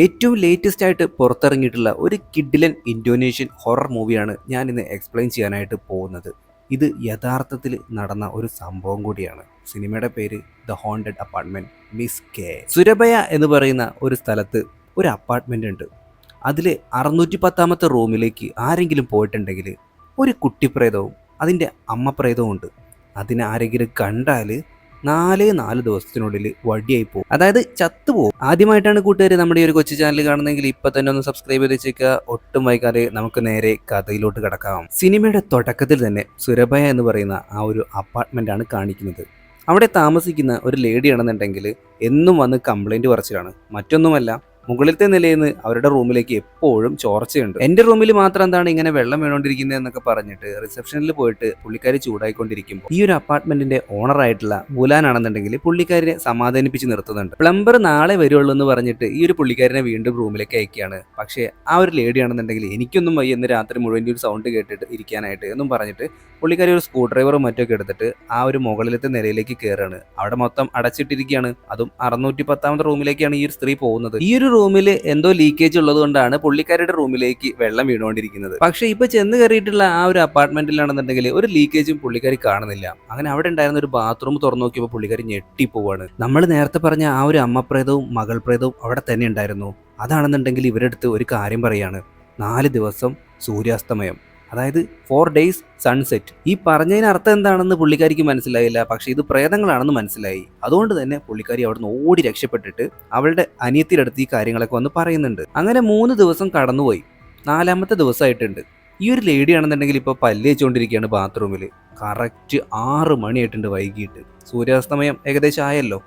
ഏറ്റവും ലേറ്റസ്റ്റ് ആയിട്ട് പുറത്തിറങ്ങിയിട്ടുള്ള ഒരു കിഡിലൻ ഇന്തോനേഷ്യൻ ഹൊറർ മൂവിയാണ് ഞാൻ ഇന്ന് എക്സ്പ്ലെയിൻ ചെയ്യാനായിട്ട് പോകുന്നത്. ഇത് യഥാർത്ഥത്തിൽ നടന്ന ഒരു സംഭവം കൂടിയാണ്. സിനിമയുടെ പേര് the haunted apartment Miss K. സുരഭയ എന്ന് പറയുന്ന ഒരു സ്ഥലത്ത് ഒരു അപ്പാർട്ട്മെന്റ് ഉണ്ട്. അതിൽ 610 റൂമിലേക്ക് ആരെങ്കിലും പോയിട്ടുണ്ടെങ്കിൽ ഒരു കുട്ടിപ്രേതവും അതിൻ്റെ അമ്മ പ്രേതവും ഉണ്ട്. അതിനെ ആരെങ്കിലും കണ്ടാൽ 4 ദിവസത്തിനുള്ളിൽ വടിയായി പോകും, അതായത് ചത്തുപോകും. ആദ്യമായിട്ടാണ് കൂട്ടുകാർ നമ്മുടെ ഈ ഒരു കൊച്ചു ചാനൽ കാണുന്നെങ്കിൽ ഇപ്പൊ തന്നെ ഒന്ന് സബ്സ്ക്രൈബ് ചെയ്ത് വെച്ചേക്കുക. ഒട്ടും വൈകാതെ നമുക്ക് നേരെ കഥയിലോട്ട് കിടക്കാം. സിനിമയുടെ തുടക്കത്തിൽ തന്നെ സുരഭയ എന്ന് പറയുന്ന ആ ഒരു അപ്പാർട്ട്മെന്റ് ആണ് കാണിക്കുന്നത്. അവിടെ താമസിക്കുന്ന ഒരു ലേഡി ആണെന്നുണ്ടെങ്കിൽ എന്നും വന്ന് കംപ്ലൈന്റ് പറച്ചിലാണ്. മറ്റൊന്നുമല്ല, മുകളിലത്തെ നിലയിൽ നിന്ന് അവരുടെ റൂമിലേക്ക് എപ്പോഴും ചോർച്ചയുണ്ട്. എൻ്റെ റൂമിൽ മാത്രം എന്താണ് ഇങ്ങനെ വെള്ളം വീണോണ്ടിരിക്കുന്നത് എന്നൊക്കെ പറഞ്ഞിട്ട് റിസപ്ഷനിൽ പോയിട്ട് പുള്ളിക്കാരി ചൂടായിക്കൊണ്ടിരിക്കുമ്പോൾ ഈ ഒരു അപ്പാർട്ട്മെന്റിന്റെ ഓണർ ആയിട്ടുള്ള ബുലാനാണെന്നുണ്ടെങ്കിൽ പുള്ളിക്കാരിനെ സമാധാനിപ്പിച്ച് നിർത്തുന്നുണ്ട്. പ്ലംബർ നാളെ വരുള്ളൂ എന്ന് പറഞ്ഞിട്ട് ഈ ഒരു പുള്ളിക്കാരനെ വീണ്ടും റൂമിലേക്ക് അയക്കുകയാണ്. പക്ഷേ ആ ഒരു ലേഡി ആണെന്നുണ്ടെങ്കിൽ എനിക്കൊന്നും വയ്യ എന്ന് രാത്രി മുഴുവൻ ഒരു സൗണ്ട് കേട്ടിട്ട് ഇരിക്കാനായിട്ട് എന്നും പറഞ്ഞിട്ട് പുള്ളിക്കാരി ഒരു സ്ക്രൂ ഡ്രൈവറും മറ്റൊക്കെ എടുത്തിട്ട് ആ ഒരു മുകളിലത്തെ നിലയിലേക്ക് കയറാണ്. അവിടെ മൊത്തം അടച്ചിട്ടിരിക്കുകയാണ്. അതും 610 റൂമിലേക്കാണ് ഈ ഒരു സ്ത്രീ പോകുന്നത്. ഈ ഒരു റൂമിൽ എന്തോ ലീക്കേജ് ഉള്ളത് കൊണ്ടാണ് പുള്ളിക്കാരുടെ റൂമിലേക്ക് വെള്ളം വീണുകൊണ്ടിരിക്കുന്നത്. പക്ഷേ ഇപ്പൊ ചെന്ന് കയറിയിട്ടുള്ള ആ ഒരു അപ്പാർട്ട്മെന്റിലാണെന്നുണ്ടെങ്കിൽ ഒരു ലീക്കേജും പുള്ളിക്കാരി കാണുന്നില്ല. അങ്ങനെ അവിടെ ഉണ്ടായിരുന്ന ഒരു ബാത്റൂം തുറന്നു നോക്കിയപ്പോൾ പുള്ളിക്കാരി ഞെട്ടിപ്പോവാണ്. നമ്മൾ നേരത്തെ പറഞ്ഞ ആ ഒരു അമ്മപ്രേതവും മകൾ പ്രേതവും അവിടെ തന്നെ ഉണ്ടായിരുന്നു. അതാണെന്നുണ്ടെങ്കിൽ ഇവരെടുത്ത് ഒരു കാര്യം പറയാണ്: 4 ദിവസം സൂര്യാസ്തമയം, അതായത് 4 days സൺസെറ്റ്. ഈ പറഞ്ഞതിന് അർത്ഥം എന്താണെന്ന് പുള്ളിക്കാരിക്ക് മനസ്സിലായില്ല. പക്ഷെ ഇത് പ്രേതങ്ങളാണെന്ന് മനസ്സിലായി. അതുകൊണ്ട് തന്നെ പുള്ളിക്കാരി അവിടുന്ന് ഓടി രക്ഷപ്പെട്ടിട്ട് അവളുടെ അനിയത്തിയുടെ അടുത്ത് ഈ കാര്യങ്ങളൊക്കെ വന്ന് പറയുന്നുണ്ട്. അങ്ങനെ 3 ദിവസം കടന്നുപോയി. 4ാമത്തെ ദിവസമായിട്ടുണ്ട്. ഈ ഒരു ലേഡി ആണെന്നുണ്ടെങ്കിൽ ഇപ്പോൾ പല്ല് വെച്ചുകൊണ്ടിരിക്കുകയാണ് ബാത്റൂമിൽ. കറക്റ്റ് 6 മണിയായിട്ടുണ്ട് വൈകിട്ട്. സൂര്യാസ്തമയം ഏകദേശം ആയല്ലോ.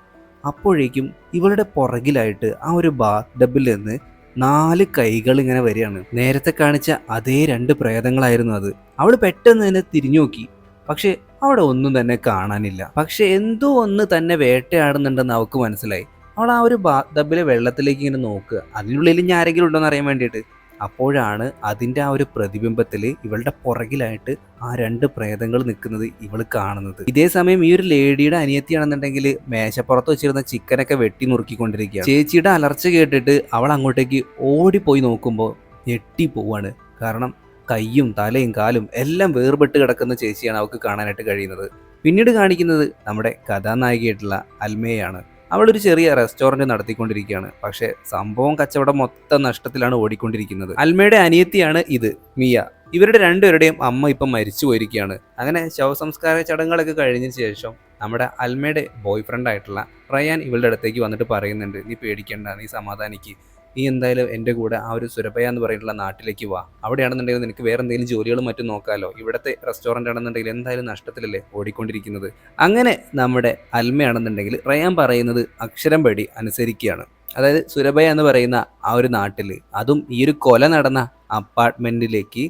അപ്പോഴേക്കും ഇവളുടെ പുറകിലായിട്ട് ആ ഒരു ബാത്ത് ടബിൽ നിന്ന് 4 കൈകൾ ഇങ്ങനെ വരികയാണ്. നേരത്തെ കാണിച്ച അതേ 2 പ്രേതങ്ങളായിരുന്നു അത്. അവൾ പെട്ടെന്ന് തന്നെ തിരിഞ്ഞു നോക്കി. പക്ഷെ അവിടെ ഒന്നും തന്നെ കാണാനില്ല. പക്ഷെ എന്തോ ഒന്ന് തന്നെ വേട്ടയാടുന്നുണ്ടെന്ന് അവൾക്ക് മനസ്സിലായി. അവൾ ആ ഒരു ബാത്ത് ടബിലെ വെള്ളത്തിലേക്ക് ഇങ്ങനെ നോക്കുക, അതിനുള്ളിൽ ഇനി ആരെങ്കിലും ഉണ്ടോ എന്ന് അറിയാൻ വേണ്ടിയിട്ട്. അപ്പോഴാണ് അതിൻ്റെ ആ ഒരു പ്രതിബിംബത്തിൽ ഇവളുടെ പുറകിലായിട്ട് ആ 2 പ്രേതങ്ങൾ നിൽക്കുന്നത് ഇവൾ കാണുന്നത്. ഇതേ സമയം ഈ ഒരു ലേഡിയുടെ അനിയത്തിയാണെന്നുണ്ടെങ്കിൽ മേശപ്പുറത്ത് വെച്ചിരുന്ന ചിക്കനൊക്കെ വെട്ടി നുറുക്കിക്കൊണ്ടിരിക്കുകയാണ്. ചേച്ചിയുടെ അലർച്ച കേട്ടിട്ട് അവൾ അങ്ങോട്ടേക്ക് ഓടിപ്പോയി നോക്കുമ്പോൾ ഞെട്ടിപ്പോവാണ്. കാരണം കൈയും തലയും കാലും എല്ലാം വേർപെട്ട് കിടക്കുന്ന ചേച്ചിയാണ് അവൾക്ക് കാണാനായിട്ട് കഴിയുന്നത്. പിന്നീട് കാണിക്കുന്നത് നമ്മുടെ കഥാനായികയായിട്ടുള്ള അൽമയാണ്. അവളൊരു ചെറിയ റെസ്റ്റോറൻറ്റ് നടത്തിക്കൊണ്ടിരിക്കുകയാണ്. പക്ഷേ സംഭവം കച്ചവടം മൊത്തം നഷ്ടത്തിലാണ് ഓടിക്കൊണ്ടിരിക്കുന്നത്. അൽമയുടെ അനിയത്തിയാണ് ഇത്, മിയ. ഇവരുടെ 2 പേരുടെയും അമ്മ ഇപ്പം മരിച്ചു പോയിരിക്കുകയാണ്. അങ്ങനെ ശവസംസ്കാര ചടങ്ങുകളൊക്കെ കഴിഞ്ഞ ശേഷം നമ്മുടെ അൽമയുടെ ബോയ് ഫ്രണ്ട് ആയിട്ടുള്ള റയാൻ ഇവളുടെ അടുത്തേക്ക് വന്നിട്ട് പറയുന്നുണ്ട്: നീ പേടിക്കണ്ട, നീ സമാധാനിക്ക്, നീ എന്തായാലും എൻ്റെ കൂടെ ആ ഒരു സുരഭയ എന്ന് പറയുന്ന നാട്ടിലേക്ക് വാ. അവിടെയാണെന്നുണ്ടെങ്കിൽ നിനക്ക് വേറെ എന്തെങ്കിലും ജോലികളും മറ്റും നോക്കാമല്ലോ. ഇവിടുത്തെ റെസ്റ്റോറൻ്റ് ആണെന്നുണ്ടെങ്കിൽ എന്തായാലും നഷ്ടത്തിലല്ലേ ഓടിക്കൊണ്ടിരിക്കുന്നത്. അങ്ങനെ നമ്മുടെ അൽമയാണെന്നുണ്ടെങ്കിൽ റയാൻ പറയുന്നത് അക്ഷരം പടി അനുസരിക്കുകയാണ്. അതായത് സുരഭയ എന്ന് പറയുന്ന ആ ഒരു നാട്ടിൽ, അതും ഈ ഒരു കൊല നടന്ന അപ്പാർട്ട്മെൻറ്റിലേക്ക്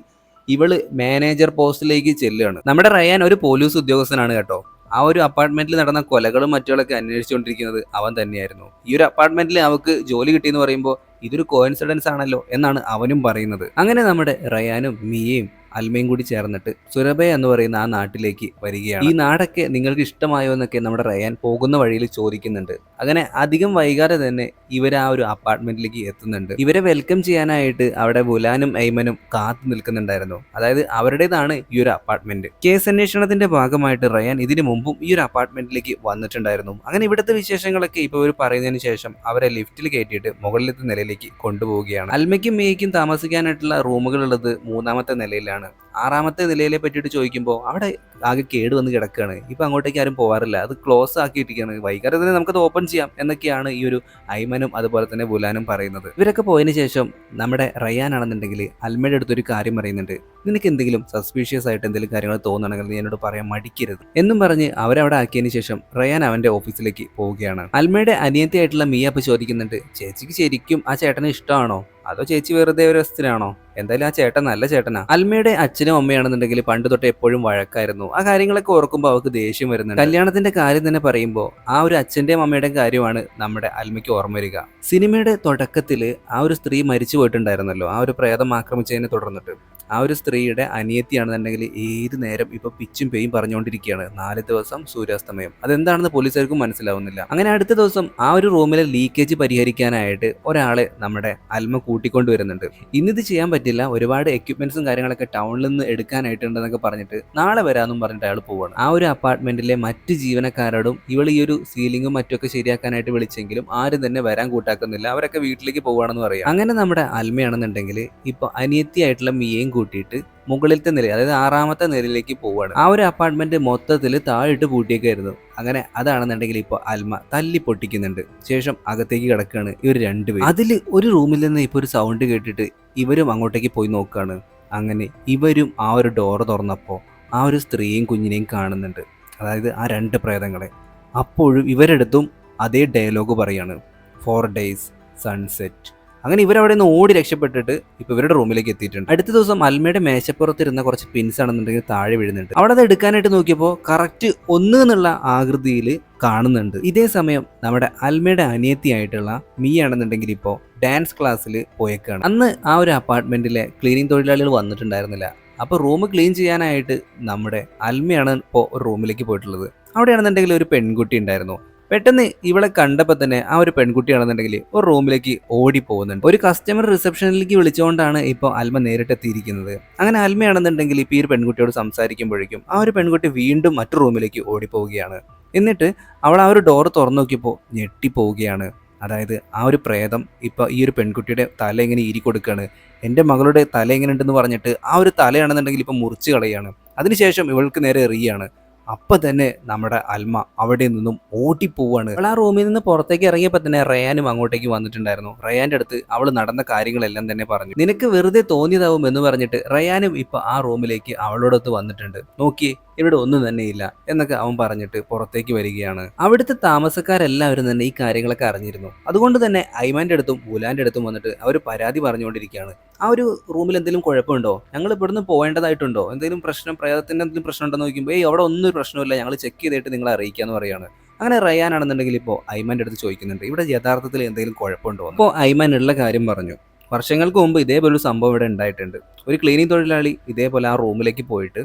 ഇവള് മാനേജർ പോസ്റ്റിലേക്ക് ചെല്ലുകയാണ്. നമ്മുടെ റയാൻ ഒരു പോലീസ് ഉദ്യോഗസ്ഥനാണ് കേട്ടോ. ആ ഒരു അപ്പാർട്ട്മെന്റിൽ നടന്ന കൊലകളും മറ്റുകളൊക്കെ അന്വേഷിച്ചുകൊണ്ടിരിക്കുന്നത് അവൻ തന്നെയായിരുന്നു. ഈ ഒരു അപ്പാർട്ട്മെന്റിൽ അവർക്ക് ജോലി കിട്ടിയെന്ന് പറയുമ്പോൾ ഇതൊരു കോയിൻസിഡൻസ് ആണല്ലോ എന്നാണ് അവനും പറയുന്നത്. അങ്ങനെ നമ്മുടെ റയാനും മിയയും അൽമയും കൂടി ചേർന്നിട്ട് സുരഭയ എന്ന് പറയുന്ന ആ നാട്ടിലേക്ക് വരികയാണ്. ഈ നാടൊക്കെ നിങ്ങൾക്ക് ഇഷ്ടമായോ എന്നൊക്കെ നമ്മുടെ റയാൻ പോകുന്ന വഴിയിൽ ചോദിക്കുന്നുണ്ട്. അങ്ങനെ അധികം വൈകാതെ തന്നെ ഇവർ ആ ഒരു അപ്പാർട്ട്മെന്റിലേക്ക് എത്തുന്നുണ്ട്. ഇവരെ വെൽക്കം ചെയ്യാനായിട്ട് അവിടെ ബുലാനും ഐമനും കാത്തു നിൽക്കുന്നുണ്ടായിരുന്നു. അതായത് അവരുടേതാണ് ഈ ഒരു അപ്പാർട്ട്മെന്റ്. കേസ് അന്വേഷണത്തിന്റെ ഭാഗമായിട്ട് റയാൻ ഇതിനു മുമ്പും ഈ ഒരു അപ്പാർട്ട്മെന്റിലേക്ക് വന്നിട്ടുണ്ടായിരുന്നു. അങ്ങനെ ഇവിടുത്തെ വിശേഷങ്ങളൊക്കെ ഇപ്പോൾ ഇവർ പറയുന്നതിന് ശേഷം അവരെ ലിഫ്റ്റിൽ കയറ്റിയിട്ട് മുകളിലത്തെ നിലയിലേക്ക് കൊണ്ടുപോവുകയാണ്. അൽമയ്ക്കും മിയയ്ക്കും താമസിക്കാനായിട്ടുള്ള റൂമുകൾ ഉള്ളത് 3ാമത്തെ നിലയിലാണ്. 6ാമത്തെ നിലയിലെ പറ്റിയിട്ട് ചോദിക്കുമ്പോൾ അവിടെ ആകെ കേട് വന്ന് കിടക്കുകയാണ്. ഇപ്പം അങ്ങോട്ടേക്ക് ആരും പോകാറില്ല, അത് ക്ലോസ് ആക്കിയിട്ടിരിക്കുകയാണ്. വൈകാതെ തന്നെ നമുക്കത് ഓപ്പൺ ചെയ്യാം എന്നൊക്കെയാണ് ഈ ഒരു ഐമനും അതുപോലെ തന്നെ ബുലാനും പറയുന്നത്. ഇവരൊക്കെ പോയതിന് ശേഷം നമ്മുടെ റയാൻ ആണെന്നുണ്ടെങ്കിൽ അൽമയുടെ അടുത്തൊരു കാര്യം പറയുന്നുണ്ട്: നിനക്ക് എന്തെങ്കിലും സസ്പീഷ്യസ് ആയിട്ട് എന്തെങ്കിലും കാര്യങ്ങൾ തോന്നുകയാണെങ്കിൽ നീ എന്നോട് പറയാൻ മടിക്കരുത് എന്നും പറഞ്ഞ് അവരവിടെ ആക്കിയതിന് ശേഷം റയാൻ അവന്റെ ഓഫീസിലേക്ക് പോവുകയാണ്. അൽമയുടെ അനിയത്തിയായിട്ടുള്ള മിയ അപ്പോൾ ചോദിക്കുന്നുണ്ട്: ചേച്ചിക്ക് ശരിക്കും ആ ചേട്ടനെ ഇഷ്ടമാണോ, അതോ ചേച്ചി വെറുതെ ഒരു രസത്തിനാണോ? എന്തായാലും ആ ചേട്ടൻ നല്ല ചേട്ടനാ. അൽമയുടെ അച്ഛനും അമ്മയാണെന്നുണ്ടെങ്കിൽ പണ്ട് തൊട്ട് എപ്പോഴും വഴക്കായിരുന്നു. ആ കാര്യങ്ങളൊക്കെ ഓർക്കുമ്പോൾ അവർക്ക് ദേഷ്യം വരുന്നുണ്ട്. കല്യാണത്തിന്റെ കാര്യം തന്നെ പറയുമ്പോൾ ആ ഒരു അച്ഛന്റെയും അമ്മയുടെയും കാര്യമാണ് നമ്മുടെ അൽമയ്ക്ക് ഓർമ്മ വരിക. സിനിമയുടെ തുടക്കത്തിൽ ആ ഒരു സ്ത്രീ മരിച്ചു പോയിട്ടുണ്ടായിരുന്നല്ലോ, ആ ഒരു പ്രേതം ആക്രമിച്ചതിനെ തുടർന്നിട്ട്. ആ ഒരു സ്ത്രീയുടെ അനിയത്തിയാണെന്നുണ്ടെങ്കിൽ ഏത് നേരം ഇപ്പൊ പിച്ചും പേയും പറഞ്ഞുകൊണ്ടിരിക്കുകയാണ്. 4 ദിവസം സൂര്യാസ്തമയം. അതെന്താണെന്ന് പോലീസുകാർക്കും മനസ്സിലാവുന്നില്ല. അങ്ങനെ അടുത്ത ദിവസം ആ ഒരു റൂമിലെ ലീക്കേജ് പരിഹരിക്കാനായിട്ട് ഒരാളെ നമ്മുടെ അൽമ കൂട്ടിക്കൊണ്ടുവരുന്നുണ്ട്. ഇന്നിത് ചെയ്യാൻ പറ്റില്ല, ഒരുപാട് എക്യുപ്മെന്റ്സും കാര്യങ്ങളൊക്കെ ടൗണിൽ നിന്ന് എടുക്കാനായിട്ടുണ്ടെന്നൊക്കെ പറഞ്ഞിട്ട് നാളെ വരാമെന്നും പറഞ്ഞിട്ട് അയാൾ പോവാണ്. ആ ഒരു അപ്പാർട്ട്മെന്റിലെ മറ്റ് ജീവനക്കാരോടും ഇവൾ ഈ ഒരു സീലിംഗും മറ്റൊക്കെ ശരിയാക്കാനായിട്ട് വിളിച്ചെങ്കിലും ആരും തന്നെ വരാൻ കൂട്ടാക്കുന്നില്ല. അവരൊക്കെ വീട്ടിലേക്ക് പോവാണെന്ന് പറയാം. അങ്ങനെ നമ്മുടെ അൽമയാണെന്നുണ്ടെങ്കിൽ ഇപ്പൊ അനിയത്തിയായിട്ടുള്ള മിയയും കൂട്ടിയിട്ട് മുകളിലത്തെ നില, അതായത് 6ാമത്തെ നിലയിലേക്ക് പോവാണ്. ആ ഒരു അപ്പാർട്ട്മെന്റ് മൊത്തത്തിൽ താഴിട്ട് പൂട്ടിയേക്കായിരുന്നു. അങ്ങനെ അതാണെന്നുണ്ടെങ്കിൽ ഇപ്പൊ അൽമ തല്ലി പൊട്ടിക്കുന്നുണ്ട്. ശേഷം അകത്തേക്ക് കിടക്കുകയാണ് ഇവർ രണ്ടുപേരും. അതിൽ ഒരു റൂമിൽ നിന്ന് ഇപ്പൊ ഒരു സൗണ്ട് കേട്ടിട്ട് ഇവരും അങ്ങോട്ടേക്ക് പോയി നോക്കുകയാണ്. അങ്ങനെ ഇവരും ആ ഒരു ഡോറ് തുറന്നപ്പോൾ ആ ഒരു സ്ത്രീയും കുഞ്ഞിനെയും കാണുന്നുണ്ട്, അതായത് ആ 2 പ്രേതങ്ങളെ. അപ്പോഴും ഇവരെടുത്തും അതേ ഡയലോഗ് പറയാണ്, 4 days സൺസെറ്റ്. അങ്ങനെ ഇവരവിടെ നിന്ന് ഓടി രക്ഷപ്പെട്ടിട്ട് ഇപ്പൊ ഇവരുടെ റൂമിലേക്ക് എത്തിയിട്ടുണ്ട്. അടുത്ത ദിവസം അൽമയുടെ മേശപ്പുറത്തിരുന്ന കുറച്ച് പിൻസ് ആണെന്നുണ്ടെങ്കിൽ താഴെ വീഴുന്നുണ്ട്. അവിടെ അത് എടുക്കാനായിട്ട് നോക്കിയപ്പോൾ കറക്റ്റ് 1 എന്നുള്ള ആകൃതിയിൽ കാണുന്നുണ്ട്. ഇതേ സമയം നമ്മുടെ അൽമയുടെ അനിയത്തിയായിട്ടുള്ള മീ ആണെന്നുണ്ടെങ്കിൽ ഇപ്പോൾ ഡാൻസ് ക്ലാസ്സിൽ പോയേക്കാണ്. അന്ന് ആ ഒരു അപ്പാർട്ട്മെന്റിലെ ക്ലീനിങ് തൊഴിലാളികൾ വന്നിട്ടുണ്ടായിരുന്നില്ല. അപ്പോൾ റൂം ക്ലീൻ ചെയ്യാനായിട്ട് നമ്മുടെ അൽമയാണ് ഇപ്പോൾ ഒരു റൂമിലേക്ക് പോയിട്ടുള്ളത്. അവിടെയാണെന്നുണ്ടെങ്കിൽ ഒരു പെൺകുട്ടി ഉണ്ടായിരുന്നു. പെട്ടെന്ന് ഇവളെ കണ്ടപ്പോൾ തന്നെ ആ ഒരു പെൺകുട്ടിയാണെന്നുണ്ടെങ്കിൽ ഒരു റൂമിലേക്ക് ഓടി പോകുന്നുണ്ട്. ഒരു കസ്റ്റമർ റിസപ്ഷനിലേക്ക് വിളിച്ചുകൊണ്ടാണ് ഇപ്പോൾ അൽമ നേരിട്ടെത്തിയിരിക്കുന്നത്. അങ്ങനെ അൽമയാണെന്നുണ്ടെങ്കിൽ ഇപ്പോൾ ഈ ഒരു പെൺകുട്ടിയോട് സംസാരിക്കുമ്പോഴേക്കും ആ ഒരു പെൺകുട്ടി വീണ്ടും മറ്റു റൂമിലേക്ക് ഓടിപ്പോവുകയാണ്. എന്നിട്ട് അവൾ ആ ഒരു ഡോർ തുറന്നു നോക്കിയപ്പോൾ ഞെട്ടിപ്പോവുകയാണ്. അതായത് ആ ഒരു പ്രേതം ഇപ്പോൾ ഈ ഒരു പെൺകുട്ടിയുടെ തല ഇങ്ങനെ ഈരി കൊടുക്കുകയാണ്. എൻ്റെ മകളുടെ തല എങ്ങനെ ഉണ്ടെന്ന് പറഞ്ഞിട്ട് ആ ഒരു തലയാണെന്നുണ്ടെങ്കിൽ ഇപ്പോൾ മുറിച്ച് കളയാണ്. അതിനുശേഷം ഇവൾക്ക് നേരെ എറിയാണ്. അപ്പം തന്നെ നമ്മുടെ അൽമ അവിടെ നിന്നും ഓടിപ്പോവാണ്. അവൾ ആ റൂമിൽ നിന്ന് പുറത്തേക്ക് ഇറങ്ങിയപ്പോൾ തന്നെ റയാനും അങ്ങോട്ടേക്ക് വന്നിട്ടുണ്ടായിരുന്നു. റയാന്റെ അടുത്ത് അവൾ നടന്ന കാര്യങ്ങളെല്ലാം തന്നെ പറഞ്ഞു. നിനക്ക് വെറുതെ തോന്നിയതാവും എന്ന് പറഞ്ഞിട്ട് റയാനും ഇപ്പൊ ആ റൂമിലേക്ക് അവളോടൊത്ത് വന്നിട്ടുണ്ട്. നോക്കിയേ, ഇവിടെ ഒന്നും തന്നെയില്ല എന്നൊക്കെ അവൻ പറഞ്ഞിട്ട് പുറത്തേക്ക് വരികയാണ്. അവിടുത്തെ താമസക്കാരെല്ലാവരും തന്നെ ഈ കാര്യങ്ങളൊക്കെ അറിഞ്ഞിരുന്നു. അതുകൊണ്ട് തന്നെ ഐമാന്റെ അടുത്തും ബുലാന്റെ അടുത്തും വന്നിട്ട് അവർ പരാതി പറഞ്ഞുകൊണ്ടിരിക്കുകയാണ്. ആ ഒരു റൂമിൽ എന്തെങ്കിലും കുഴപ്പമുണ്ടോ, ഞങ്ങൾ ഇവിടുന്ന് പോകേണ്ടതായിട്ടുണ്ടോ, എന്തെങ്കിലും പ്രശ്നം, പ്രേതത്തിന്റെ എന്തെങ്കിലും പ്രശ്നം ഉണ്ടെന്ന് നോക്കുമ്പോൾ അവിടെ ഒന്നും ഒരു പ്രശ്നമില്ല, ഞങ്ങൾ ചെക്ക് ചെയ്തിട്ട് നിങ്ങളെ അറിയിക്കാന്ന് പറയാണ്. അങ്ങനെ റയാൻ ആണെന്നുണ്ടെങ്കിൽ ഇപ്പോൾ ഐമാന്റെ അടുത്ത് ചോദിക്കുന്നുണ്ട് ഇവിടെ യഥാർത്ഥത്തിൽ എന്തെങ്കിലും കുഴപ്പമുണ്ടോ. അപ്പോൾ ഐമാൻ ഉള്ള കാര്യം പറഞ്ഞു. വർഷങ്ങൾക്ക് മുമ്പ് ഇതേപോലെ ഒരു സംഭവം ഇവിടെ ഉണ്ടായിട്ടുണ്ട്. ഒരു ക്ലീനിങ് തൊഴിലാളി ഇതേപോലെ ആ റൂമിലേക്ക് പോയിട്ട്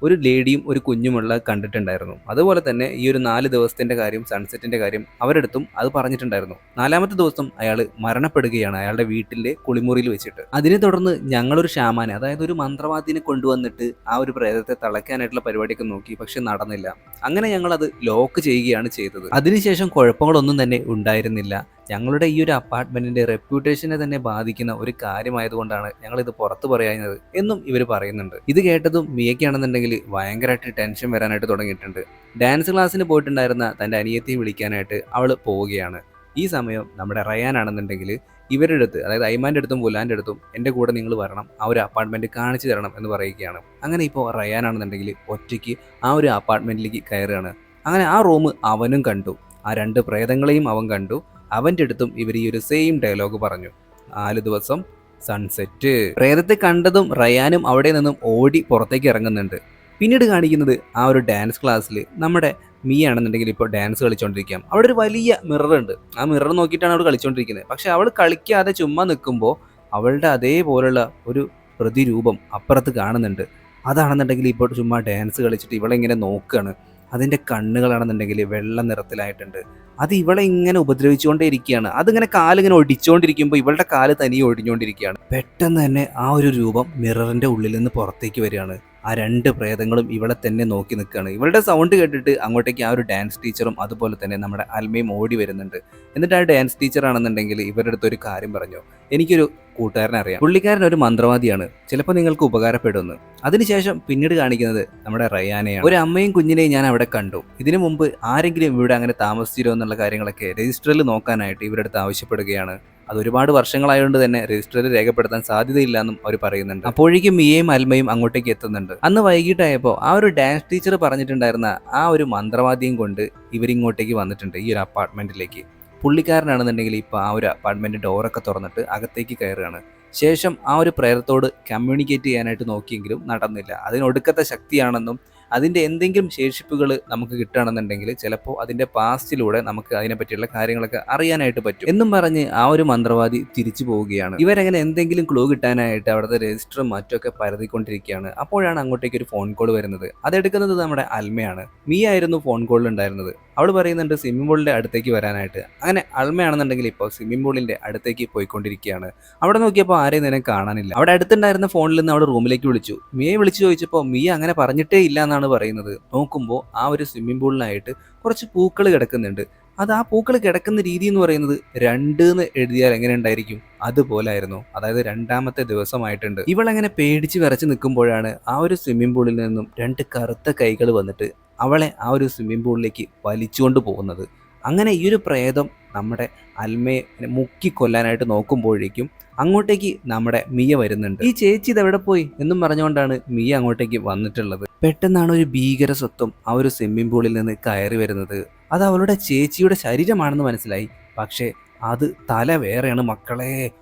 ഒരു ലേഡിയും ഒരു കുഞ്ഞുമുള്ള കണ്ടിട്ടുണ്ടായിരുന്നു. അതുപോലെ തന്നെ ഈ ഒരു 4 ദിവസത്തിന്റെ കാര്യം, സൺസെറ്റിന്റെ കാര്യം അവരെടുത്തും അത് പറഞ്ഞിട്ടുണ്ടായിരുന്നു. 4ാമത്തെ ദിവസം അയാൾ മരണപ്പെടുകയാണ് അയാളുടെ വീട്ടിലെ കുളിമുറിയിൽ വെച്ചിട്ട്. അതിനെ തുടർന്ന് ഞങ്ങളൊരു ഷാമാനെ, അതായത് ഒരു മന്ത്രവാദിനെ കൊണ്ടുവന്നിട്ട് ആ ഒരു പ്രേതത്തെ തളയ്ക്കാനായിട്ടുള്ള പരിപാടിയൊക്കെ നോക്കി, പക്ഷെ നടന്നില്ല. അങ്ങനെ ഞങ്ങൾ അത് ലോക്ക് ചെയ്യുകയാണ് ചെയ്തത്. അതിനുശേഷം കുഴപ്പങ്ങളൊന്നും തന്നെ ഉണ്ടായിരുന്നില്ല. ഞങ്ങളുടെ ഈ ഒരു അപ്പാർട്ട്മെന്റിന്റെ റെപ്യൂട്ടേഷനെ തന്നെ ബാധിക്കുന്ന ഒരു കാര്യമായതുകൊണ്ടാണ് ഞങ്ങൾ ഇത് പുറത്തു പറയാഞ്ഞത് എന്നും ഇവർ പറയുന്നുണ്ട്. ഇത് കേട്ടതും മിയയ്ക്കാണെന്നുണ്ടെങ്കിൽ ഭയങ്കരമായിട്ട് ടെൻഷൻ വരാനായിട്ട് തുടങ്ങിയിട്ടുണ്ട്. ഡാൻസ് ക്ലാസ്സിന് പോയിട്ടുണ്ടായിരുന്ന തൻ്റെ അനിയത്തിയെ വിളിക്കാനായിട്ട് അവൾ പോവുകയാണ്. ഈ സമയം നമ്മുടെ റയാൻ ആണെന്നുണ്ടെങ്കിൽ ഇവരുടെ അടുത്ത്, അതായത് ഐമാന്റെ അടുത്തും ബുലാന്റെ അടുത്തും എൻ്റെ കൂടെ നിങ്ങൾ വരണം, ആ ഒരു അപ്പാർട്ട്മെന്റ് കാണിച്ചു തരണം എന്ന് പറയുകയാണ്. അങ്ങനെ ഇപ്പോൾ റയാൻ ആണെന്നുണ്ടെങ്കിൽ ഒറ്റയ്ക്ക് ആ ഒരു അപ്പാർട്ട്മെന്റിലേക്ക് കയറുകയാണ്. അങ്ങനെ ആ റൂം അവനും കണ്ടു, ആ 2 പ്രേതങ്ങളെയും അവൻ കണ്ടു. അവൻ്റെ അടുത്തും ഇവർ ഈ ഒരു സെയിം ഡയലോഗ് പറഞ്ഞു, 4 ദിവസം സൺസെറ്റ്. പ്രേതത്തെ കണ്ടതും റയാനും അവിടെ നിന്നും ഓടി പുറത്തേക്ക് ഇറങ്ങുന്നുണ്ട്. പിന്നീട് കാണിക്കുന്നത് ആ ഒരു ഡാൻസ് ക്ലാസ്സിൽ നമ്മുടെ മിയ ആണെന്നുണ്ടെങ്കിൽ ഇപ്പോൾ ഡാൻസ് കളിച്ചുകൊണ്ടിരിക്കാം. അവിടെ ഒരു വലിയ മിറർ ഉണ്ട്. ആ മിറർ നോക്കിയിട്ടാണ് അവൾ കളിച്ചുകൊണ്ടിരിക്കുന്നത്. പക്ഷെ അവൾ കളിക്കാതെ ചുമ്മാ നിൽക്കുമ്പോൾ അവളുടെ അതേപോലുള്ള ഒരു പ്രതിരൂപം അപ്പുറത്ത് കാണുന്നുണ്ട്. അതാണെന്നുണ്ടെങ്കിൽ ഇപ്പോൾ ചുമ്മാ ഡാൻസ് കളിച്ചിട്ട് ഇവളെ ഇങ്ങനെ നോക്കുകയാണ്. അതിൻ്റെ കണ്ണുകളാണെന്നുണ്ടെങ്കിൽ വെള്ള നിറത്തിലായിട്ടുണ്ട്. അത് ഇവളെ ഇങ്ങനെ ഉപദ്രവിച്ചുകൊണ്ടേ ഇരിക്കുകയാണ്. അതിങ്ങനെ കാലിങ്ങനെ ഒടിച്ചുകൊണ്ടിരിക്കുമ്പോൾ ഇവളുടെ കാല് തനിയെ ഒടിഞ്ഞുകൊണ്ടിരിക്കുകയാണ്. പെട്ടെന്ന് തന്നെ ആ ഒരു രൂപം മിററിൻ്റെ ഉള്ളിൽ നിന്ന് പുറത്തേക്ക് വരികയാണ്. ആ 2 പ്രേതങ്ങളും ഇവളെ തന്നെ നോക്കി നിൽക്കുകയാണ്. ഇവളുടെ സൗണ്ട് കേട്ടിട്ട് അങ്ങോട്ടേക്ക് ആ ഒരു ഡാൻസ് ടീച്ചറും അതുപോലെ തന്നെ നമ്മുടെ അൽമയും ഓടി വരുന്നുണ്ട്. എന്നിട്ട് ആ ഡാൻസ് ടീച്ചർ ആണെന്നുണ്ടെങ്കിൽ ഇവരുടെ അടുത്ത് ഒരു കാര്യം പറഞ്ഞു, എനിക്കൊരു കൂട്ടുകാരനെ അറിയാം, പുള്ളിക്കാരൻ ഒരു മന്ത്രവാദിയാണ്, ചിലപ്പോൾ നിങ്ങൾക്ക് ഉപകാരപ്പെടുമെന്ന്. അതിനുശേഷം പിന്നീട് കാണിക്കുന്നത് നമ്മുടെ റയാനെയാണ്. ഒരു അമ്മയും കുഞ്ഞിനെയും ഞാൻ അവിടെ കണ്ടു. ഇതിനു മുമ്പ് ആരെങ്കിലും ഇവിടെ അങ്ങനെ താമസിച്ചിരോ എന്നുള്ള കാര്യങ്ങളൊക്കെ രജിസ്റ്ററിൽ നോക്കാനായിട്ട് ഇവരുടെ അടുത്ത് ആവശ്യപ്പെടുകയാണ്. അത് ഒരുപാട് വർഷങ്ങളായതുകൊണ്ട് തന്നെ രജിസ്റ്ററിൽ രേഖപ്പെടുത്താൻ സാധ്യതയില്ല എന്നും അവർ പറയുന്നുണ്ട്. അപ്പോഴേക്കും മിയയും അൽമയും അങ്ങോട്ടേക്ക് എത്തുന്നുണ്ട്. അന്ന് വൈകിട്ടായപ്പോൾ ആ ഒരു ഡാൻസ് ടീച്ചർ പറഞ്ഞിട്ടുണ്ടായിരുന്ന ആ ഒരു മന്ത്രവാദിയും കൊണ്ട് ഇവരിങ്ങോട്ടേക്ക് വന്നിട്ടുണ്ട് ഈ ഒരു അപ്പാർട്ട്മെന്റിലേക്ക്. പുള്ളിക്കാരനാണെന്നുണ്ടെങ്കിൽ ഇപ്പോൾ ആ ഒരു അപ്പാർട്ട്മെന്റ് ഡോറൊക്കെ തുറന്നിട്ട് അകത്തേക്ക് കയറുകയാണ്. ശേഷം ആ ഒരു പ്രേതത്തോട് കമ്മ്യൂണിക്കേറ്റ് ചെയ്യാനായിട്ട് നോക്കിയെങ്കിലും നടന്നില്ല. അതിനൊടുക്കത്തെ ശക്തിയാണെന്നും അതിൻ്റെ എന്തെങ്കിലും ശേഷിപ്പുകൾ നമുക്ക് കിട്ടുകയാണെന്നുണ്ടെങ്കിൽ ചിലപ്പോൾ അതിൻ്റെ പാസ്റ്റിലൂടെ നമുക്ക് അതിനെപ്പറ്റിയുള്ള കാര്യങ്ങളൊക്കെ അറിയാനായിട്ട് പറ്റും എന്നും പറഞ്ഞ് ആ ഒരു മന്ത്രവാദി തിരിച്ചു പോവുകയാണ്. ഇവരങ്ങനെ എന്തെങ്കിലും ക്ലൂ കിട്ടാനായിട്ട് അവിടുത്തെ രജിസ്റ്ററും മറ്റൊക്കെ പരതിക്കൊണ്ടിരിക്കുകയാണ്. അപ്പോഴാണ് അങ്ങോട്ടേക്ക് ഒരു ഫോൺ കോൾ വരുന്നത്. അതെടുക്കുന്നത് നമ്മുടെ അൽമയാണ്. മിയ ആയിരുന്നു ഫോൺ കോളിൽ ഉണ്ടായിരുന്നത്. അവൾ പറയുന്നുണ്ട് സ്വിമ്മിംഗ് പൂളിൻ്റെ അടുത്തേക്ക് വരാനായിട്ട്. അങ്ങനെ അൽമയാണെന്നുണ്ടെങ്കിൽ ഇപ്പോൾ സ്വിമ്മിംഗ് പൂളിൻ്റെ അടുത്തേക്ക് പോയിക്കൊണ്ടിരിക്കുകയാണ്. അവിടെ നോക്കിയപ്പോൾ ആരെയും നിന്നെ കാണാനില്ല. അവിടെ അടുത്തുണ്ടായിരുന്ന ഫോണിൽ നിന്ന് അവൾ റൂമിലേക്ക് വിളിച്ചു. മിയയെ വിളിച്ചു ചോദിച്ചപ്പോൾ മിയ അങ്ങനെ പറഞ്ഞിട്ടേ ഇല്ല എന്നാണ് പറയുന്നത്. നോക്കുമ്പോൾ ആ ഒരു സ്വിമ്മിംഗ് പൂളിനായിട്ട് കുറച്ച് പൂക്കൾ കിടക്കുന്നുണ്ട്. അത് ആ പൂക്കൾ കിടക്കുന്ന രീതി എന്ന് പറയുന്നത് 2 എന്ന് എഴുതിയാൽ എങ്ങനെ ഉണ്ടായിരിക്കും, അതുപോലായിരുന്നു. അതായത് 2ാമത്തെ ദിവസമായിട്ടുണ്ട്. ഇവളങ്ങനെ പേടിച്ച് വിറച്ച് നിൽക്കുമ്പോഴാണ് ആ ഒരു സ്വിമ്മിംഗ് പൂളിൽ നിന്നും 2 കറുത്ത കൈകൾ വന്നിട്ട് അവളെ ആ ഒരു സ്വിമ്മിംഗ് പൂളിലേക്ക് വലിച്ചുകൊണ്ട് പോകുന്നത്. അങ്ങനെ ഈ ഒരു പ്രേതം നമ്മുടെ അൽമയെ മുക്കി കൊല്ലാനായിട്ട് നോക്കുമ്പോഴേക്കും അങ്ങോട്ടേക്ക് നമ്മുടെ മിയ വരുന്നുണ്ട്. ഈ ചേച്ചി ഇതെവിടെ പോയി എന്നും പറഞ്ഞുകൊണ്ടാണ് മിയ അങ്ങോട്ടേക്ക് വന്നിട്ടുള്ളത്. പെട്ടെന്നാണ് ഒരു ഭീകര സ്വത്വം ആ ഒരു സ്വിമ്മിംഗ് പൂളിൽ നിന്ന് കയറി വരുന്നത്. അത് അവളുടെ ചേച്ചിയുടെ ശരീരമാണെന്ന് മനസ്സിലായി. പക്ഷേ അത് തല വേറെയാണ് മക്കളെ.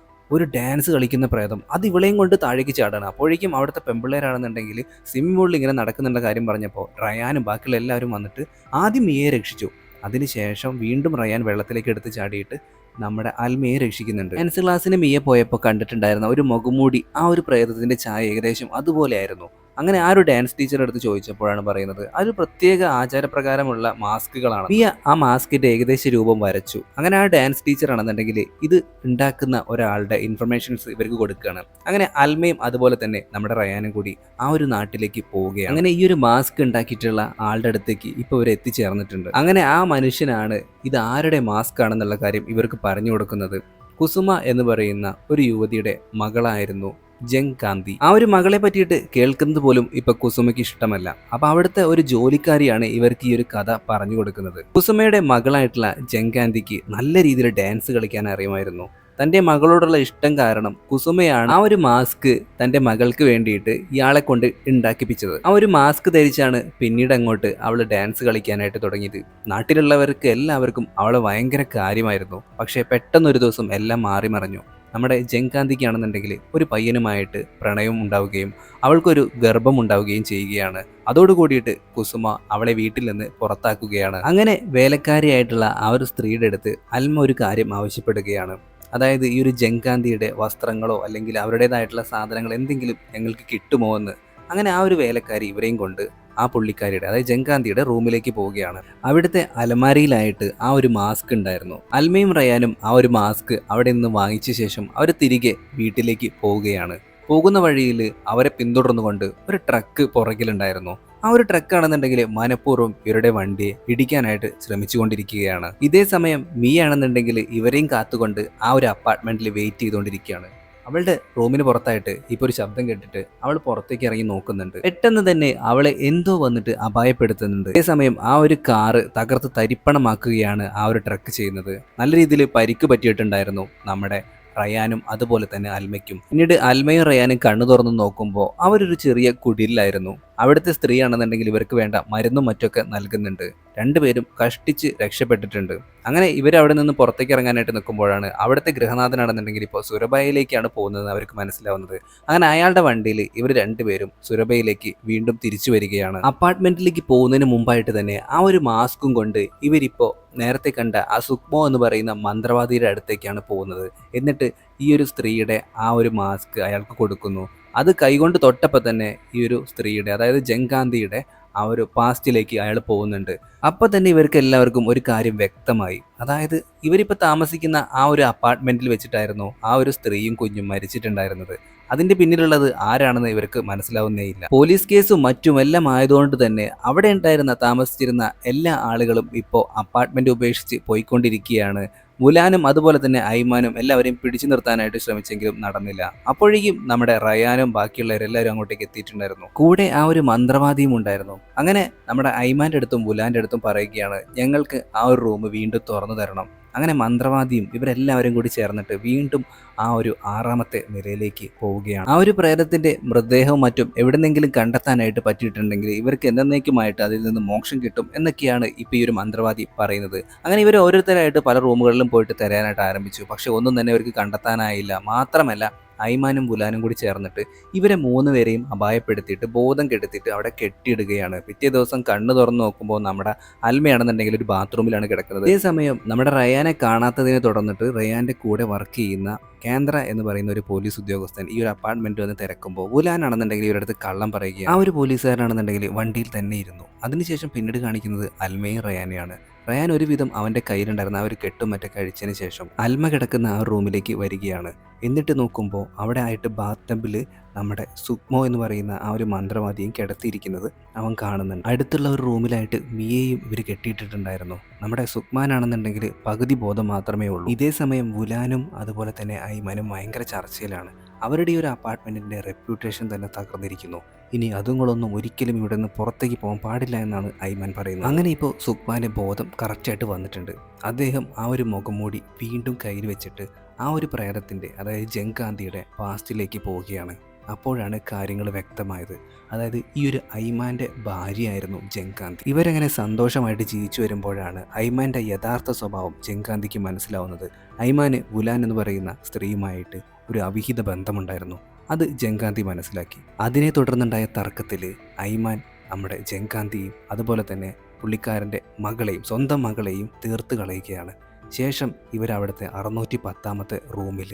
ഒരു ഡാൻസ് കളിക്കുന്ന പ്രേതം അത് ഇവളെയും കൊണ്ട് താഴേക്ക് ചാടാണ്. അപ്പോഴേക്കും അവിടുത്തെ പെമ്പിള്ളേരാണെന്നുണ്ടെങ്കിൽ സ്വിമ്മിംഗ് പൂളിൽ ഇങ്ങനെ നടക്കുന്നുണ്ട കാര്യം പറഞ്ഞപ്പോൾ റയാനും ബാക്കിയുള്ള എല്ലാവരും വന്നിട്ട് ആദ്യം മിയയെ രക്ഷിച്ചു. അതിനുശേഷം വീണ്ടും റയാൻ വെള്ളത്തിലേക്ക് എടുത്ത് ചാടിയിട്ട് നമ്മുടെ അൽമയെ രക്ഷിക്കുന്നുണ്ട്. ഡാൻസ് ക്ലാസ്സിന് മിയ പോയപ്പോൾ കണ്ടിട്ടുണ്ടായിരുന്ന ഒരു മുഖംമൂടി ആ ഒരു പ്രേതത്തിന്റെ ചായ ഏകദേശം അതുപോലെ ആയിരുന്നു. അങ്ങനെ ആ ഒരു ഡാൻസ് ടീച്ചറെ അടുത്ത് ചോദിച്ചപ്പോഴാണ് പറയുന്നത് അതൊരു പ്രത്യേക ആചാരപ്രകാരമുള്ള മാസ്കുകളാണ്. മിയ ആ മാസ്കിന്റെ ഏകദേശ രൂപം വരച്ചു. അങ്ങനെ ആ ഡാൻസ് ടീച്ചർ ആണെന്നുണ്ടെങ്കിൽ ഇത് ഉണ്ടാക്കുന്ന ഒരാളുടെ ഇൻഫർമേഷൻസ് ഇവർക്ക് കൊടുക്കുകയാണ്. അങ്ങനെ അൽമയും അതുപോലെ തന്നെ നമ്മുടെ റയാനും കൂടി ആ ഒരു നാട്ടിലേക്ക് പോവുകയാണ്. അങ്ങനെ ഈ ഒരു മാസ്ക് ഉണ്ടാക്കിയിട്ടുള്ള ആളുടെ അടുത്തേക്ക് ഇപ്പോൾ ഇവർ എത്തിച്ചേർന്നിട്ടുണ്ട്. അങ്ങനെ ആ മനുഷ്യനാണ് ഇത് ആരുടെ മാസ്ക് ആണെന്നുള്ള കാര്യം ഇവർക്ക് പറഞ്ഞു കൊടുക്കുന്നത്. കുസുമ എന്ന് പറയുന്ന ഒരു യുവതിയുടെ മകളായിരുന്നു ജങ്കാന്തി. ആ ഒരു മകളെ പറ്റിയിട്ട് കേൾക്കുന്നത് പോലും ഇപ്പൊ കുസുമയ്ക്ക് ഇഷ്ടമല്ല. അപ്പൊ അവിടുത്തെ ഒരു ജോലിക്കാരിയാണ് ഇവർക്ക് ഈ ഒരു കഥ പറഞ്ഞു കൊടുക്കുന്നത്. കുസുമയുടെ മകളായിട്ടുള്ള ജങ്കാന്തിക്ക് നല്ല രീതിയിൽ ഡാൻസ് കളിക്കാൻ അറിയുമായിരുന്നു. തൻ്റെ മകളോടുള്ള ഇഷ്ടം കാരണം കുസുമയാണ് ആ ഒരു മാസ്ക് തൻ്റെ മകൾക്ക് വേണ്ടിയിട്ട് ഇയാളെ കൊണ്ട് ഉണ്ടാക്കിപ്പിച്ചത്. ആ ഒരു മാസ്ക് ധരിച്ചാണ് പിന്നീട് അങ്ങോട്ട് അവൾ ഡാൻസ് കളിക്കാനായിട്ട് തുടങ്ങിയത്. നാട്ടിലുള്ളവർക്ക് എല്ലാവർക്കും അവളെ ഭയങ്കര കാര്യമായിരുന്നു. പക്ഷേ പെട്ടെന്നൊരു ദിവസം എല്ലാം മാറി മറിഞ്ഞു. നമ്മുടെ ജങ്കാന്തിക്കാണെന്നുണ്ടെങ്കിൽ ഒരു പയ്യനുമായിട്ട് പ്രണയം ഉണ്ടാവുകയും അവൾക്കൊരു ഗർഭം ഉണ്ടാവുകയും ചെയ്യുകയാണ്. അതോടുകൂടിയിട്ട് കുസുമ അവളെ വീട്ടിൽ നിന്ന് പുറത്താക്കുകയാണ്. അങ്ങനെ വേലക്കാരിയായിട്ടുള്ള ആ ഒരു സ്ത്രീയുടെ അടുത്ത് അൽമ ഒരു കാര്യം ആവശ്യപ്പെടുകയാണ്. അതായത് ഈ ഒരു ജങ്കാന്തിയുടെ വസ്ത്രങ്ങളോ അല്ലെങ്കിൽ അവരുടേതായിട്ടുള്ള സാധനങ്ങൾ എന്തെങ്കിലും ഞങ്ങൾക്ക് കിട്ടുമോ എന്ന്. അങ്ങനെ ആ ഒരു വേലക്കാരി ഇവരെയും കൊണ്ട് ആ പുള്ളിക്കാരിയുടെ അതായത് ജങ്കാന്തിയുടെ റൂമിലേക്ക് പോവുകയാണ്. അവിടുത്തെ അലമാരിയിലായിട്ട് ആ ഒരു മാസ്ക് ഉണ്ടായിരുന്നു. അൽമയും റയാനും ആ ഒരു മാസ്ക് അവിടെ നിന്ന് വാങ്ങിച്ച ശേഷം അവർ തിരികെ വീട്ടിലേക്ക് പോവുകയാണ്. പോകുന്ന വഴിയിൽ അവരെ പിന്തുടർന്നുകൊണ്ട് ഒരു ട്രക്ക് പുറകിലുണ്ടായിരുന്നു. ആ ഒരു ട്രക്കാണെന്നുണ്ടെങ്കിൽ മനഃപൂർവ്വം ഇവരുടെ വണ്ടിയെ ഇടിക്കാനായിട്ട് ശ്രമിച്ചുകൊണ്ടിരിക്കുകയാണ്. ഇതേ സമയം മിയാണെന്നുണ്ടെങ്കിൽ ഇവരെയും കാത്തുകൊണ്ട് ആ ഒരു അപ്പാർട്ട്മെന്റിൽ വെയിറ്റ് ചെയ്തുകൊണ്ടിരിക്കുകയാണ്. അവളുടെ റൂമിന് പുറത്തായിട്ട് ഇപ്പോൾ ഒരു ശബ്ദം കേട്ടിട്ട് അവൾ പുറത്തേക്ക് ഇറങ്ങി നോക്കുന്നുണ്ട്. പെട്ടെന്ന് തന്നെ അവളെ എന്തോ വന്നിട്ട് അപായപ്പെടുത്തുന്നുണ്ട്. അതേസമയം ആ ഒരു കാറ് തകർത്ത് തരിപ്പണമാക്കുകയാണ് ആ ഒരു ട്രക്ക് ചെയ്യുന്നത്. നല്ല രീതിയിൽ പരിക്ക് പറ്റിയിട്ടുണ്ടായിരുന്നു നമ്മുടെ റയാനും അതുപോലെ തന്നെ അൽമയ്ക്കും. പിന്നീട് അൽമയും റയാനും കണ്ണു തുറന്ന് നോക്കുമ്പോൾ അവരൊരു ചെറിയ കുടിലായിരുന്നു. അവിടുത്തെ സ്ത്രീയാണെന്നുണ്ടെങ്കിൽ ഇവർക്ക് വേണ്ട മരുന്നും മറ്റൊക്കെ നൽകുന്നുണ്ട്. രണ്ടുപേരും കഷ്ടിച്ച് രക്ഷപ്പെട്ടിട്ടുണ്ട്. അങ്ങനെ ഇവർ അവിടെ നിന്ന് പുറത്തേക്ക് ഇറങ്ങാനായിട്ട് നിൽക്കുമ്പോഴാണ് അവിടുത്തെ ഗൃഹനാഥനാണെന്നുണ്ടെങ്കിൽ ഇപ്പോൾ സുരബയിലേക്കാണ് പോകുന്നത് അവർക്ക് മനസ്സിലാവുന്നത്. അങ്ങനെ അയാളുടെ വണ്ടിയിൽ ഇവർ രണ്ടുപേരും സുരബയിലേക്ക് വീണ്ടും തിരിച്ചു വരികയാണ്. അപ്പാർട്ട്മെന്റിലേക്ക് പോകുന്നതിന് മുമ്പായിട്ട് തന്നെ ആ ഒരു മാസ്കും കൊണ്ട് ഇവരിപ്പോൾ നേരത്തെ കണ്ട ആ സുക്മോ എന്ന് പറയുന്ന മന്ത്രവാദിയുടെ അടുത്തേക്കാണ് പോകുന്നത്. എന്നിട്ട് ഈ ഒരു സ്ത്രീയുടെ ആ ഒരു മാസ്ക് അയാൾക്ക് കൊടുക്കുന്നു. അത് കൈകൊണ്ട് തൊട്ടപ്പോൾ തന്നെ ഈ ഒരു സ്ത്രീയുടെ അതായത് ജങ്കാന്തിയുടെ ആ ഒരു പാസ്റ്റിലേക്ക് അയാൾ പോകുന്നുണ്ട്. അപ്പോൾ തന്നെ ഇവർക്ക് എല്ലാവർക്കും ഒരു കാര്യം വ്യക്തമായി. അതായത് ഇവരിപ്പോൾ താമസിക്കുന്ന ആ ഒരു അപ്പാർട്ട്മെന്റിൽ വെച്ചിട്ടായിരുന്നു ആ ഒരു സ്ത്രീയും കുഞ്ഞും മരിച്ചിട്ടുണ്ടായിരുന്നത്. അതിന്റെ പിന്നിലുള്ളത് ആരാണെന്ന് ഇവർക്ക് മനസ്സിലാവുന്നേയില്ല. പോലീസ് കേസും മറ്റുമെല്ലാം ആയതുകൊണ്ട് തന്നെ അവിടെ ഉണ്ടായിരുന്ന താമസിച്ചിരുന്ന എല്ലാ ആളുകളും ഇപ്പോൾ അപ്പാർട്ട്മെന്റ് ഉപേക്ഷിച്ച് പോയിക്കൊണ്ടിരിക്കുകയാണ്. മുലാനും അതുപോലെ തന്നെ ഐമാനും എല്ലാവരെയും പിടിച്ചു നിർത്താനായിട്ട് ശ്രമിച്ചെങ്കിലും നടന്നില്ല. അപ്പോഴേക്കും നമ്മുടെ റയാനും ബാക്കിയുള്ളവരെല്ലാവരും അങ്ങോട്ടേക്ക് എത്തിയിട്ടുണ്ടായിരുന്നു. കൂടെ ആ ഒരു മന്ത്രവാദിയും ഉണ്ടായിരുന്നു. അങ്ങനെ നമ്മുടെ ഐമാന്റെ അടുത്തും മുലാന്റെ അടുത്തും പറയുകയാണ് ഞങ്ങൾക്ക് ആ ഒരു റൂം വീണ്ടും തുറന്നു തരണം. അങ്ങനെ മന്ത്രവാദിയും ഇവരെല്ലാവരും കൂടി ചേർന്നിട്ട് വീണ്ടും ആ ഒരു 6ാമത്തെ നിലയിലേക്ക് പോവുകയാണ്. ആ ഒരു പ്രേതത്തിന്റെ മൃതദേഹവും മറ്റും എവിടെന്നെങ്കിലും കണ്ടെത്താനായിട്ട് പറ്റിയിട്ടുണ്ടെങ്കിൽ ഇവർക്ക് എന്നേക്കുമായിട്ട് അതിൽ നിന്ന് മോക്ഷം കിട്ടും എന്നൊക്കെയാണ് ഇപ്പൊ ഈ ഒരു മന്ത്രവാദി പറയുന്നത്. അങ്ങനെ ഇവർ ഓരോരുത്തരായിട്ട് പല റൂമുകളിലും പോയിട്ട് തിരയാനായിട്ട് ആരംഭിച്ചു. പക്ഷെ ഒന്നും തന്നെ ഇവർക്ക് കണ്ടെത്താനായില്ല. മാത്രമല്ല ഐമാനും ബുലാനും കൂടി ചേർന്നിട്ട് ഇവരെ 3 പേരെയും അപായപ്പെടുത്തിയിട്ട് ബോധം കെടുത്തിയിട്ട് അവിടെ കെട്ടിയിടുകയാണ്. പിറ്റേ ദിവസം കണ്ണ് തുറന്ന് നോക്കുമ്പോൾ നമ്മുടെ അൽമയാണെന്നുണ്ടെങ്കിൽ ഒരു ബാത്റൂമിലാണ് കിടക്കുന്നത്. അതേസമയം നമ്മുടെ റയാനെ കാണാത്തതിനെ തുടർന്നിട്ട് റയാൻ്റെ കൂടെ വർക്ക് ചെയ്യുന്ന കേന്ദ്ര എന്ന് പറയുന്ന ഒരു പോലീസ് ഉദ്യോഗസ്ഥൻ ഈ ഒരു അപ്പാർട്ട്മെന്റ് വന്ന് തിരക്കുമ്പോൾ ബുലാനാണെന്നുണ്ടെങ്കിൽ ഇവരുടെ അടുത്ത് കള്ളം പറയുകയാണ്. ആ ഒരു പോലീസുകാരനാണെന്നുണ്ടെങ്കിൽ വണ്ടിയിൽ തന്നെ ഇരുന്നു. അതിനുശേഷം പിന്നീട് കാണിക്കുന്നത് അൽമയും റയാനെയാണ്. റയാൻ ഒരുവിധം അവൻ്റെ കയ്യിലുണ്ടായിരുന്ന ആ ഒരു കെട്ടും മറ്റൊക്കെ കഴിച്ചതിന് ശേഷം അൽമ കിടക്കുന്ന ആ റൂമിലേക്ക് വരികയാണ്. എന്നിട്ട് നോക്കുമ്പോൾ അവിടെ ആയിട്ട് ബാത്ത് ടബിൽ നമ്മുടെ സുക്മോ എന്ന് പറയുന്ന ആ ഒരു മന്ത്രവാദിയും കിടത്തിയിരിക്കുന്നത് അവൻ കാണുന്നുണ്ട്. അടുത്തുള്ള ഒരു റൂമിലായിട്ട് മിയയും ഇവർ കെട്ടിയിട്ടിട്ടുണ്ടായിരുന്നു. നമ്മുടെ സുക്മാനാണെന്നുണ്ടെങ്കിൽ പകുതി ബോധം മാത്രമേ ഉള്ളൂ. ഇതേ സമയം വുലാനും അതുപോലെ തന്നെ ഐമാനും ഭയങ്കര ചർച്ചയിലാണ്. അവരുടെ ഈ ഒരു അപ്പാർട്ട്മെൻറ്റിൻ്റെ റെപ്യൂട്ടേഷൻ തന്നെ തകർന്നിരിക്കുന്നു. ഇനി അതുങ്ങളൊന്നും ഒരിക്കലും ഇവിടെ നിന്ന് പുറത്തേക്ക് പോകാൻ പാടില്ല എന്നാണ് ഐമാൻ പറയുന്നത്. അങ്ങനെ ഇപ്പോൾ സുക്മാൻ്റെ ബോധം കറക്റ്റായിട്ട് വന്നിട്ടുണ്ട്. അദ്ദേഹം ആ ഒരു മുഖംമൂടി വീണ്ടും കയ്യിൽ വെച്ചിട്ട് ആ ഒരു പ്രേതത്തിൻ്റെ അതായത് ജങ്കാന്തിയുടെ പാസ്റ്റിലേക്ക് പോവുകയാണ്. അപ്പോഴാണ് കാര്യങ്ങൾ വ്യക്തമായത്. അതായത് ഈ ഒരു ഐമാൻ്റെ ഭാര്യയായിരുന്നു ജങ്കാന്തി. ഇവരങ്ങനെ സന്തോഷമായിട്ട് ജീവിച്ചു വരുമ്പോഴാണ് ഐമാൻ്റെ യഥാർത്ഥ സ്വഭാവം ജങ്കാന്തിക്ക് മനസ്സിലാവുന്നത്. ഐമാന് വുലാൻ എന്ന് പറയുന്ന സ്ത്രീയുമായിട്ട് ഒരു അവിഹിത ബന്ധമുണ്ടായിരുന്നു. അത് ജങ്കാന്തി മനസ്സിലാക്കി. അതിനെ തുടർന്നുണ്ടായ തർക്കത്തിൽ ഐമാൻ നമ്മുടെ ജങ്കാന്തിയും അതുപോലെ തന്നെ പുള്ളിക്കാരൻ്റെ മകളെയും സ്വന്തം മകളെയും തീർത്ത് കളയുകയാണ്. ശേഷം ഇവരവിടുത്തെ 610-ാമത്തെ റൂമിൽ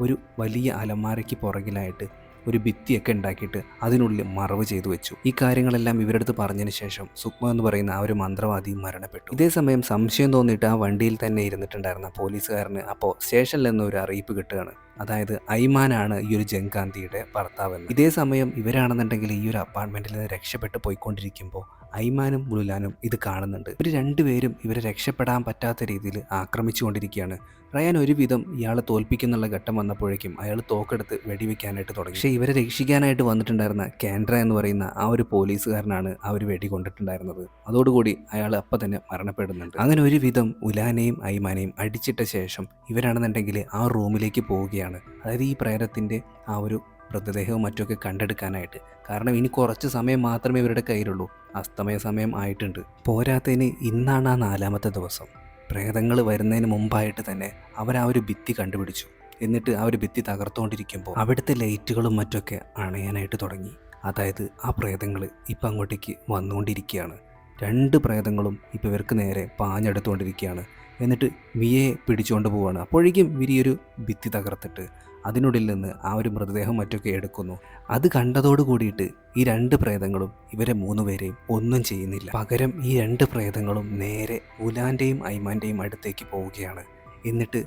ഒരു വലിയ അലമാരയ്ക്ക് പുറകിലായിട്ട് ഒരു ഭിത്തിയൊക്കെ ഉണ്ടാക്കിയിട്ട് അതിനുള്ളിൽ മറവ് ചെയ്തു വെച്ചു. ഈ കാര്യങ്ങളെല്ലാം ഇവരടുത്ത് പറഞ്ഞതിന് ശേഷം സുക്മ എന്ന് പറയുന്ന ആ ഒരു മന്ത്രവാദിയും മരണപ്പെട്ടു. ഇതേ സമയം സംശയം തോന്നിയിട്ട് ആ വണ്ടിയിൽ തന്നെ ഇരുന്നിട്ടുണ്ടായിരുന്ന പോലീസുകാരന് അപ്പോൾ സ്റ്റേഷനിൽ നിന്ന് ഒരു അറിയിപ്പ് കിട്ടുകയാണ്. അതായത് ഐമാനാണ് ഈ ഒരു ജങ്കാന്തിയുടെ ഭർത്താവെന്ന്. ഇതേ സമയം ഇവരാണെന്നുണ്ടെങ്കിൽ ഈ ഒരു അപ്പാർട്ട്മെന്റിൽ നിന്ന് രക്ഷപ്പെട്ട് പോയിക്കൊണ്ടിരിക്കുമ്പോൾ ഐമാനും ബുലാനും ഇത് കാണുന്നുണ്ട്. ഇവർ രണ്ടുപേരും ഇവരെ രക്ഷപ്പെടാൻ പറ്റാത്ത രീതിയിൽ ആക്രമിച്ചുകൊണ്ടിരിക്കുകയാണ്. റയാൻ ഒരുവിധം ഇയാളെ തോൽപ്പിക്കുന്നുള്ള ഘട്ടം വന്നപ്പോഴേക്കും അയാൾ തോക്കെടുത്ത് വെടിവെക്കാനായിട്ട് തുടങ്ങി. പക്ഷേ ഇവരെ രക്ഷിക്കാനായിട്ട് വന്നിട്ടുണ്ടായിരുന്ന കേന്ദ്ര എന്ന് പറയുന്ന ആ ഒരു പോലീസുകാരനാണ് ആ ഒരു വെടി കൊണ്ടിട്ടുണ്ടായിരുന്നത്. അതോടുകൂടി അയാൾ അപ്പം തന്നെ മരണപ്പെടുന്നുണ്ട്. അങ്ങനെ ഒരുവിധം ഉലാനെയും ഐമാനെയും അടിച്ചിട്ട ശേഷം ഇവരാണെന്നുണ്ടെങ്കിൽ ആ റൂമിലേക്ക് പോവുകയാണ്. അതായത് ഈ പ്രേതത്തിൻ്റെ ആ ഒരു മൃതദേഹവും മറ്റുമൊക്കെ കണ്ടെടുക്കാനായിട്ട്. കാരണം ഇനി കുറച്ച് സമയം മാത്രമേ ഇവരുടെ കയ്യിലുള്ളൂ. അസ്തമയ സമയം ആയിട്ടുണ്ട്. പോരാത്തതിന് ഇന്നാണ് ആ 4-ാമത്തെ ദിവസം. പ്രേതങ്ങൾ വരുന്നതിന് മുമ്പായിട്ട് തന്നെ അവർ ആ ഒരു ഭിത്തി കണ്ടുപിടിച്ചു. എന്നിട്ട് ആ ഒരു ഭിത്തി തകർത്തുകൊണ്ടിരിക്കുമ്പോൾ അവിടുത്തെ ലൈറ്റുകളും മറ്റൊക്കെ അണയാനായിട്ട് തുടങ്ങി. അതായത് ആ പ്രേതങ്ങൾ ഇപ്പം അങ്ങോട്ടേക്ക് വന്നുകൊണ്ടിരിക്കുകയാണ്. 2 പ്രേതങ്ങളും ഇപ്പോൾ ഇവർക്ക് നേരെ പാഞ്ഞെടുത്തുകൊണ്ടിരിക്കുകയാണ്. എന്നിട്ട് മിയെ പിടിച്ചുകൊണ്ട് പോവുകയാണ്. അപ്പോഴേക്കും ഇവരിയൊരു ഭിത്തി തകർത്തിട്ട് അതിനുള്ളിൽ നിന്ന് ആ ഒരു മൃതദേഹം മറ്റൊക്കെ എടുക്കുന്നു. അത് കണ്ടതോട് കൂടിയിട്ട് ഈ 2 പ്രേതങ്ങളും ഇവരെ 3 പേരെയും ഒന്നും ചെയ്യുന്നില്ല. പകരം ഈ 2 പ്രേതങ്ങളും നേരെ ഉലാൻ്റെയും ഐമാൻ്റെയും അടുത്തേക്ക് പോവുകയാണ്. എന്നിട്ട്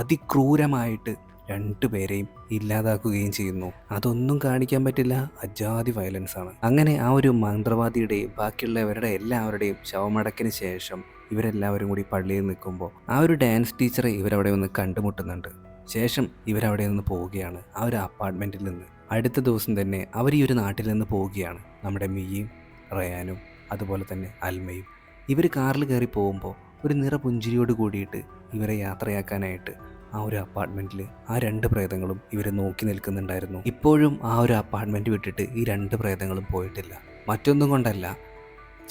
അതിക്രൂരമായിട്ട് 2 പേരെയും ഇല്ലാതാക്കുകയും ചെയ്യുന്നു. അതൊന്നും കാണിക്കാൻ പറ്റില്ല, അജാതി വയലൻസ് ആണ്. അങ്ങനെ ആ ഒരു മന്ത്രവാദിയുടെയും ബാക്കിയുള്ളവരുടെ എല്ലാവരുടെയും ശവമടക്കിന് ശേഷം ഇവരെല്ലാവരും കൂടി പള്ളിയിൽ നിൽക്കുമ്പോൾ ആ ഒരു ഡാൻസ് ടീച്ചറെ ഇവരവിടെ ഒന്ന് കണ്ടുമുട്ടുന്നുണ്ട്. ശേഷം ഇവരവിടെ നിന്ന് പോവുകയാണ് ആ ഒരു അപ്പാർട്ട്മെൻറ്റിൽ നിന്ന്. അടുത്ത ദിവസം തന്നെ അവർ ഈ ഒരു നാട്ടിൽ നിന്ന് പോവുകയാണ്. നമ്മുടെ മിയയും റയാനും അതുപോലെ തന്നെ അൽമയും. ഇവർ കാറിൽ കയറി പോകുമ്പോൾ ഒരു നിറപുഞ്ചിരിയോട് കൂടിയിട്ട് ഇവരെ യാത്രയാക്കാനായിട്ട് ആ ഒരു അപ്പാർട്ട്മെൻറ്റിൽ ആ 2 പ്രേതങ്ങളും ഇവരെ നോക്കി നിൽക്കുന്നുണ്ടായിരുന്നു. ഇപ്പോഴും ആ ഒരു അപ്പാർട്ട്മെൻറ്റ് വിട്ടിട്ട് ഈ 2 പ്രേതങ്ങളും പോയിട്ടില്ല. മറ്റൊന്നും കൊണ്ടല്ല,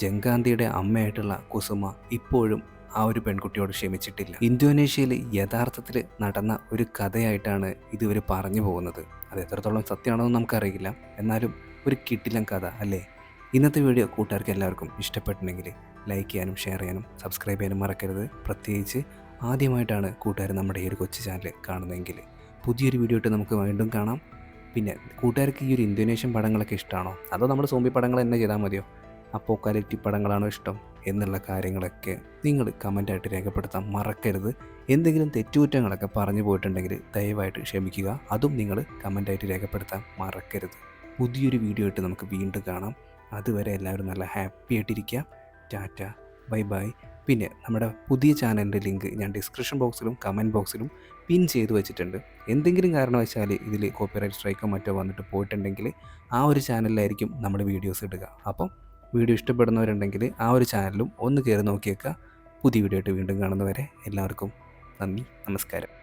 ജങ്കാന്തിയുടെ അമ്മയായിട്ടുള്ള കുസുമ ഇപ്പോഴും ആ ഒരു പെൺകുട്ടിയോട് ക്ഷമിച്ചിട്ടില്ല. ഇന്തോനേഷ്യയിൽ യഥാർത്ഥത്തിൽ നടന്ന ഒരു കഥയായിട്ടാണ് ഇതുവർ പറഞ്ഞു പോകുന്നത്. അത് എത്രത്തോളം സത്യമാണെന്ന് നമുക്കറിയില്ല. എന്നാലും ഒരു കിടിലൻ കഥ അല്ലേ? ഇന്നത്തെ വീഡിയോ കൂട്ടുകാർക്ക് എല്ലാവർക്കും ഇഷ്ടപ്പെട്ടിട്ടുണ്ടെങ്കിൽ ലൈക്ക് ചെയ്യാനും ഷെയർ ചെയ്യാനും സബ്സ്ക്രൈബ് ചെയ്യാനും മറക്കരുത്. പ്രത്യേകിച്ച് ആദ്യമായിട്ടാണ് കൂട്ടുകാർ നമ്മുടെ ഈ ഒരു കൊച്ചു ചാനൽ കാണുന്നതെങ്കിൽ പുതിയൊരു വീഡിയോ ഇട്ട് നമുക്ക് വീണ്ടും കാണാം. പിന്നെ കൂട്ടുകാർക്ക് ഈ ഒരു ഇന്തോനേഷ്യൻ പടങ്ങളൊക്കെ ഇഷ്ടമാണോ, അതോ നമ്മുടെ സോംബി പടങ്ങൾ തന്നെ ചെയ്താൽ മതിയോ, അപ്പോക്കാലിപ്റ്റിക് പടങ്ങളാണോ ഇഷ്ടം എന്നുള്ള കാര്യങ്ങളൊക്കെ നിങ്ങൾ കമൻറ്റായിട്ട് രേഖപ്പെടുത്താൻ മറക്കരുത്. എന്തെങ്കിലും തെറ്റുകുറ്റങ്ങളൊക്കെ പറഞ്ഞു പോയിട്ടുണ്ടെങ്കിൽ ദയവായിട്ട് ക്ഷമിക്കുക. അതും നിങ്ങൾ കമൻറ്റായിട്ട് രേഖപ്പെടുത്താൻ മറക്കരുത്. പുതിയൊരു വീഡിയോ ആയിട്ട് നമുക്ക് വീണ്ടും കാണാം. അതുവരെ എല്ലാവരും നല്ല ഹാപ്പി ആയിട്ടിരിക്കുക. Tata, bye bye. പിന്നെ നമ്മുടെ പുതിയ ചാനലിൻ്റെ ലിങ്ക് ഞാൻ ഡിസ്ക്രിപ്ഷൻ ബോക്സിലും കമൻറ്റ് ബോക്സിലും പിൻ ചെയ്ത് വെച്ചിട്ടുണ്ട്. എന്തെങ്കിലും കാരണവശാൽ ഇതിൽ കോപ്പിറൈറ്റ് സ്ട്രൈക്കോ മറ്റോ വന്നിട്ട് പോയിട്ടുണ്ടെങ്കിൽ ആ ഒരു ചാനലിലായിരിക്കും നമ്മൾ വീഡിയോസ് ഇടുക. അപ്പം വീഡിയോ ഇഷ്ടപ്പെടുന്നവരുണ്ടെങ്കിൽ ആ ഒരു ചാനലും ഒന്ന് കയറി നോക്കിയേക്കുക. പുതിയ വീഡിയോ ആയിട്ട് വീണ്ടും കാണുന്നവരെ എല്ലാവർക്കും നന്ദി, നമസ്കാരം.